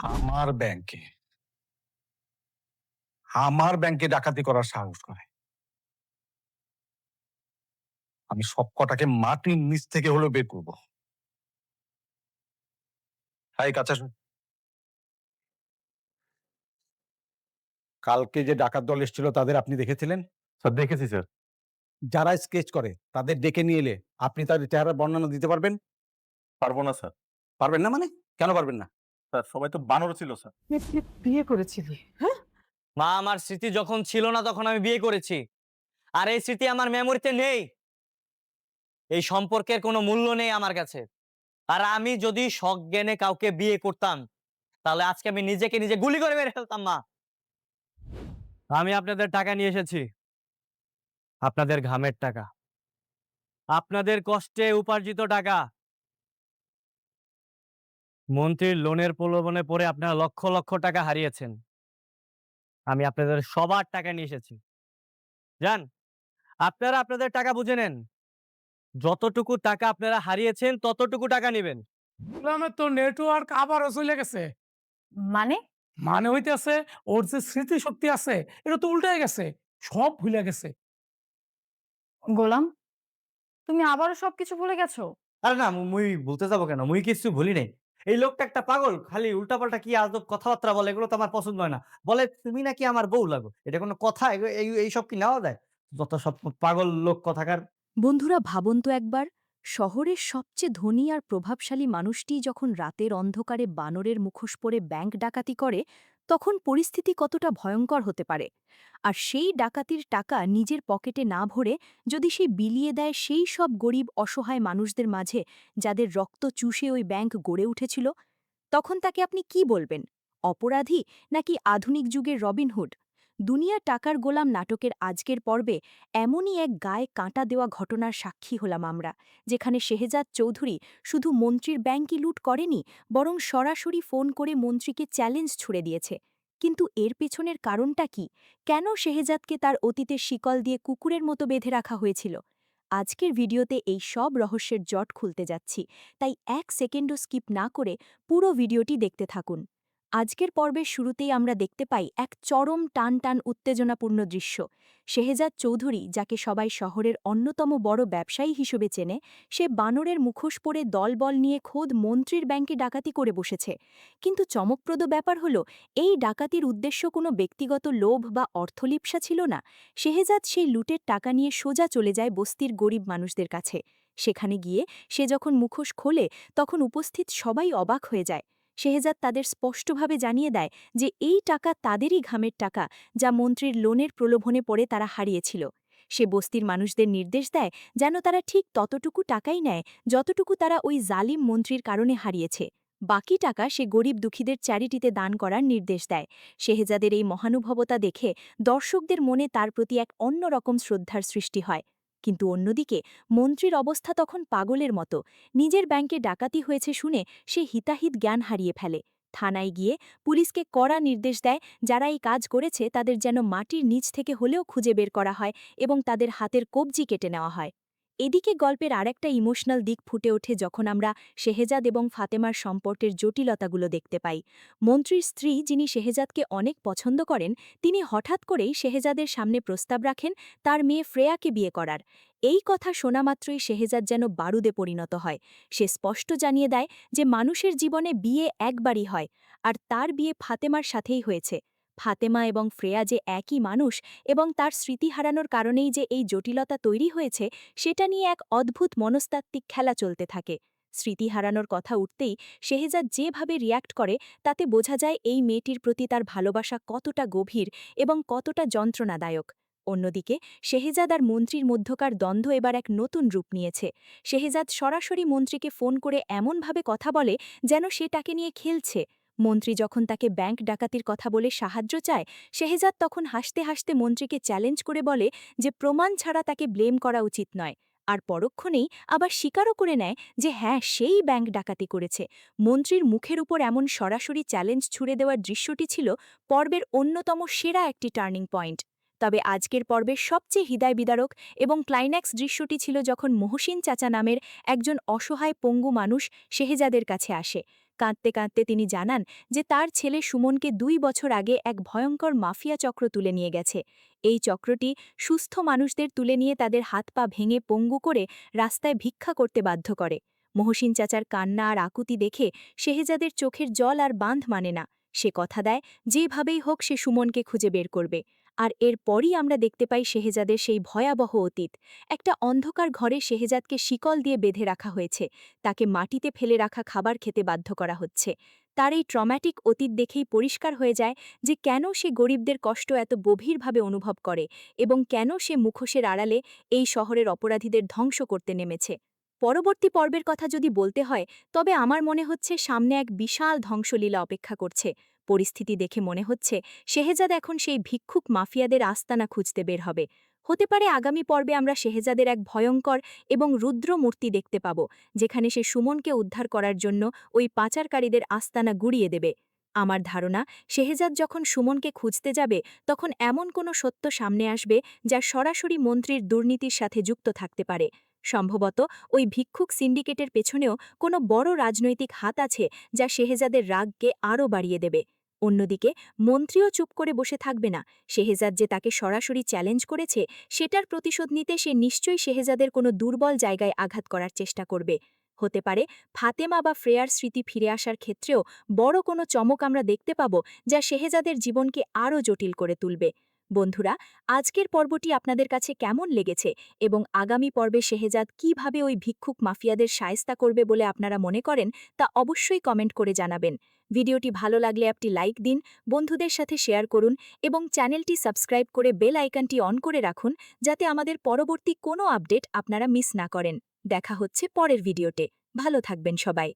আমার ব্যাংকে আমার ব্যাংকে ডাকাতি করার সাহস করে। আমি সব কটাকে মাটির নিচ থেকে হলেও বের করবো। হাই কাঁচা কালকে যে ডাকাত দল এসেছিল তাদের আপনি দেখেছিলেন? স্যার দেখেছি স্যার। যারা স্কেচ করে তাদের ডেকে নিয়ে এলে আপনি তাদের চেহারার বর্ণনা দিতে পারবেন? পারবো না স্যার। পারবেন না মানে? কেন পারবেন না? স্যার সবাই তো বানর ছিল স্যার। বিয়ে করেছিলি, হ্যাঁ? মা আমার স্মৃতি যখন ছিল না তখন আমি বিয়ে করেছি। আর এই স্মৃতি আমার মেমোরিতে নেই। এই সম্পর্কের কোনো মূল্য নেই আমার কাছে। আর আমি যদি সজ্ঞানে কাউকে বিয়ে করতাম তাহলে আজকে আমি নিজেকে নিজে গুলি করে মেরে ফেলতাম মা। আমি আপনাদের টাকা নিয়ে এসেছি, আপনাদের ঘামের টাকা, আপনাদের কষ্টে উপার্জিত টাকা। মন্ত্রীর লোনের প্রলোভনে পড়ে আপনারা লক্ষ লক্ষ টাকা হারিয়েছেন। আমি আপনাদের সবার টাকা নিয়ে এসেছি। যান, আপনারা আপনাদের টাকা বুঝে নেন। যতটুকু টাকা আপনারা হারিয়েছেন ততটুকু টাকা নেবেন। গোলামের তো নেটওয়ার্ক আবারও চলে গেছে। মানে? মানে হইতেছে ওর যে স্মৃতিশক্তি আছে এটা তো উল্টে গেছে, সব ভুলে গেছে। গোলাম, তুমি আবারও সবকিছু ভুলে গেছো? আরে না, মুই বলতে যাবো কেন? মুই কিছু ভুলি নাই। এই লোকটা একটা পাগল, খালি উল্টাপাল্টা কি আজব কথাবার্তা বলে, এগুলো তো আমার পছন্দ হয় না। বলে তুমি নাকি আমার বউ লাগো, এটা কোনো কথা? এইসব কি নেওয়া যায়? যত সব পাগল লোক কথাকার। বন্ধুরা, ভাবুন তো একবার, শহরের সবচেয়ে ধনী আর প্রভাবশালী মানুষটি যখন রাতের অন্ধকারে বানরের মুখোশ পরে ব্যাংক ডাকাতি করে, তখন পরিস্থিতি কতটা ভয়ঙ্কর হতে পারে। আর সেই ডাকাতির টাকা নিজের পকেটে না ভরে যদি সে বিলিয়ে দেয় সেই সব গরিব অসহায় মানুষদের মাঝে যাদের রক্ত চুষে ওই ব্যাংক গড়ে উঠেছিল, তখন তাকে আপনি কি বলবেন? অপরাধী নাকি আধুনিক যুগের রবিনহুড? দুনিয়া টাকার গোলাম নাটকের আজকের পর্বে এমনই এক গায়ে কাঁটা দেওয়া ঘটনার সাক্ষী হলাম আমরা, যেখানে শেহজাদ চৌধুরী শুধু মন্ত্রীর ব্যাংকই লুট করেনি, বরং সরাসরি ফোন করে মন্ত্রীকে চ্যালেঞ্জ ছুড়ে দিয়েছে। কিন্তু এর পেছনের কারণটা কি? কেন শেহজাদকে তার অতীতের শিকল দিয়ে কুকুরের মতো বেঁধে রাখা হয়েছিল? আজকের ভিডিওতে এই সব রহস্যের জট খুলতে যাচ্ছি, তাই এক সেকেন্ডও স্কিপ না করে পুরো ভিডিওটি দেখতে থাকুন। আজকের পর্বের শুরুতেই আমরা দেখতে পাই এক চরম টান টান উত্তেজনাপূর্ণ দৃশ্য। শেহজাদ চৌধুরী, যাকে সবাই শহরের অন্যতম বড় ব্যবসায়ী হিসেবে চেনে, সে বানরের মুখোশ পরে দলবল নিয়ে খোদ মন্ত্রীর ব্যাংকে ডাকাতি করে বসেছে। কিন্তু চমকপ্রদ ব্যাপার হলো, এই ডাকাতির উদ্দেশ্য কোনো ব্যক্তিগত লোভ বা অর্থলিপ্সা ছিল না। শেহজাদ সেই লুটের টাকা নিয়ে সোজা চলে যায় বস্তির গরিব মানুষদের কাছে। সেখানে গিয়ে সে যখন মুখোশ খোলে, তখন উপস্থিত সবাই অবাক হয়ে যায়। শেহজাদ তাদের স্পষ্টভাবে জানিয়ে দেয় যে এই টাকা তাদেরই ঘামের টাকা, যা মন্ত্রীর লোনের প্রলোভনে পড়ে তারা হারিয়েছিল। সে বস্তির মানুষদের নির্দেশ দেয় যেন তারা ঠিক ততটুকু টাকাই নেয় যতটুকু তারা ওই জালিম মন্ত্রীর কারণে হারিয়েছে। বাকি টাকা সে গরিব দুঃখীদের চ্যারিটিতে দান করার নির্দেশ দেয়। শেহজাদের এই মহানুভবতা দেখে দর্শকদের মনে তার প্রতি এক অন্যরকম শ্রদ্ধার সৃষ্টি হয়। কিন্তু অন্যদিকে মন্ত্রীর অবস্থা তখন পাগলের মতো। নিজের ব্যাংকে ডাকাতি হয়েছে শুনে সে হিতাহিত জ্ঞান হারিয়ে ফেলে। থানায় গিয়ে পুলিশকে কড়া নির্দেশ দেয়, যারা এই কাজ করেছে তাদের যেন মাটির নিচ থেকে হলেও খুঁজে বের করা হয় এবং তাদের হাতের কবজি কেটে নেওয়া হয়। এদিকে গল্পের আরেকটা ইমোশনাল দিক ফুটে ওঠে যখন আমরা শেহজাদ এবং ফাতেমার সম্পর্কের জটিলতাগুলো দেখতে পাই। মন্ত্রীর স্ত্রী, যিনি শেহজাদকে অনেক পছন্দ করেন, তিনি হঠাৎ করেই শেহজাদের সামনে প্রস্তাব রাখেন তার মেয়ে ফ্রেয়াকে বিয়ে করার। এই কথা শোনা মাত্রই শেহজাদ যেন বারুদে পরিণত হয়। সে স্পষ্ট জানিয়ে দেয় যে মানুষের জীবনে বিয়ে একবারই হয়, আর তার বিয়ে ফাতেমার সাথেই হয়েছে। ফাতেমা এবং ফ্রেয়া যে একই মানুষ এবং তার স্মৃতি হারানোর কারণেই যে এই জটিলতা তৈরি হয়েছে, সেটা নিয়ে এক অদ্ভুত মনস্তাত্ত্বিক খেলা চলতে থাকে। স্মৃতি হারানোর কথা উঠতেই শেহজাদ যেভাবে রিয়্যাক্ট করে, তাতে বোঝা যায় এই মেয়েটির প্রতি তার ভালোবাসা কতটা গভীর এবং কতটা যন্ত্রণাদায়ক। অন্যদিকে শেহজাদ আর মন্ত্রীর মধ্যকার দ্বন্দ্ব এবার এক নতুন রূপ নিয়েছে। শেহজাদ সরাসরি মন্ত্রীকে ফোন করে এমনভাবে কথা বলে যেন সে তাকে নিয়ে খেলছে। মন্ত্রী যখন তাকে ব্যাংক ডাকাতির কথা বলে সাহায্য চায়, শেহজাদ তখন হাসতে হাসতে মন্ত্রীকে চ্যালেঞ্জ করে বলে যে প্রমাণ ছাড়া তাকে ব্লেম করা উচিত নয়। আর পরক্ষণেই আবার স্বীকারও করে নেয় যে হ্যাঁ, সেই ব্যাংক ডাকাতি করেছে। মন্ত্রীর মুখের উপর এমন সরাসরি চ্যালেঞ্জ ছুড়ে দেওয়ার দৃশ্যটি ছিল পর্বের অন্যতম সেরা একটি টার্নিং পয়েন্ট। তবে আজকের পর্বের সবচেয়ে হৃদয় বিদারক এবং ক্লাইম্যাক্স দৃশ্যটি ছিল যখন মহসিন চাচা নামের একজন অসহায় পঙ্গু মানুষ শেহজাদের কাছে আসে। কাঁদতে কাঁদতে তিনি জানান যে তার ছেলে সুমনকে 2 বছর আগে এক ভয়ঙ্কর মাফিয়া চক্র তুলে নিয়ে গেছে। এই চক্রটি সুস্থ মানুষদের তুলে নিয়ে তাদের হাত পা ভেঙে পঙ্গু করে রাস্তায় ভিক্ষা করতে বাধ্য করে। মহসিন চাচার কান্না আর আকুতি দেখে শেহজাদের চোখের জল আর বাঁধ মানে না। সে কথা দেয় যেভাবেই হোক সে সুমনকে খুঁজে বের করবে। আর এরপরই আমরা দেখতে পাই শেহজাদের সেই ভয়াবহ অতীত। একটা অন্ধকার ঘরে শেহজাদকে শিকল দিয়ে বেঁধে রাখা হয়েছে, তাকে মাটিতে ফেলে রাখা খাবার খেতে বাধ্য করা হচ্ছে। তার এই ট্রমাটিক অতীত দেখেই পরিষ্কার হয়ে যায় যে কেন সে গরিবদের কষ্ট এত গভীরভাবে অনুভব করে এবং কেন সে মুখোশের আড়ালে এই শহরের অপরাধীদের ধ্বংস করতে নেমেছে। পরবর্তী পর্বের কথা যদি বলতে হয়, তবে আমার মনে হচ্ছে সামনে এক বিশাল ধ্বংসলীলা অপেক্ষা করছে। পরিস্থিতি দেখে মনে হচ্ছে শেহজাদ এখন সেই ভিক্ষুক মাফিয়াদের আস্তানা খুঁজতে বের হবে। হতে পারে আগামী পর্বে আমরা শেহজাদের এক ভয়ঙ্কর এবং রুদ্র মূর্তি দেখতে পাব, যেখানে সে সুমনকে উদ্ধার করার জন্য ওই পাচারকারীদের আস্তানা গুড়িয়ে দেবে। আমার ধারণা শেহজাদ যখন সুমনকে খুঁজতে যাবে তখন এমন কোনো সত্য সামনে আসবে যা সরাসরি মন্ত্রীর দুর্নীতির সাথে যুক্ত থাকতে পারে। সম্ভবত ওই ভিক্ষুক সিন্ডিকেটের পেছনেও কোনো বড় রাজনৈতিক হাত আছে যা শেহজাদের রাগকে আরও বাড়িয়ে দেবে। অন্যদিকে মন্ত্রীও চুপ করে বসে থাকবে না। শেহজাদ যে তাকে সরাসরি চ্যালেঞ্জ করেছে সেটার প্রতিশোধ নিতে সে নিশ্চয়ই শেহজাদের কোনো দুর্বল জায়গায় আঘাত করার চেষ্টা করবে। হতে পারে ফাতেমা বা ফ্রেয়ার স্মৃতি ফিরে আসার ক্ষেত্রেও বড় কোনো চমক আমরা দেখতে পাব যা শেহজাদের জীবনকে আরও জটিল করে তুলবে। বন্ধুরা, আজকের পর্বটি আপনাদের কাছে কেমন লেগেছে এবং আগামী পর্বে শেহজাদ কিভাবে ওই ভিক্ষুক মাফিয়াদের শায়েস্তা করবে বলে আপনারা মনে করেন তা অবশ্যই কমেন্ট করে জানাবেন। ভিডিওটি ভালো লাগলে একটি লাইক দিন, বন্ধুদের সাথে শেয়ার করুন এবং চ্যানেলটি সাবস্ক্রাইব করে বেল আইকনটি অন করে রাখুন যাতে আমাদের পরবর্তী কোনো আপডেট আপনারা মিস না করেন। দেখা হচ্ছে পরের ভিডিওতে। ভালো থাকবেন সবাই।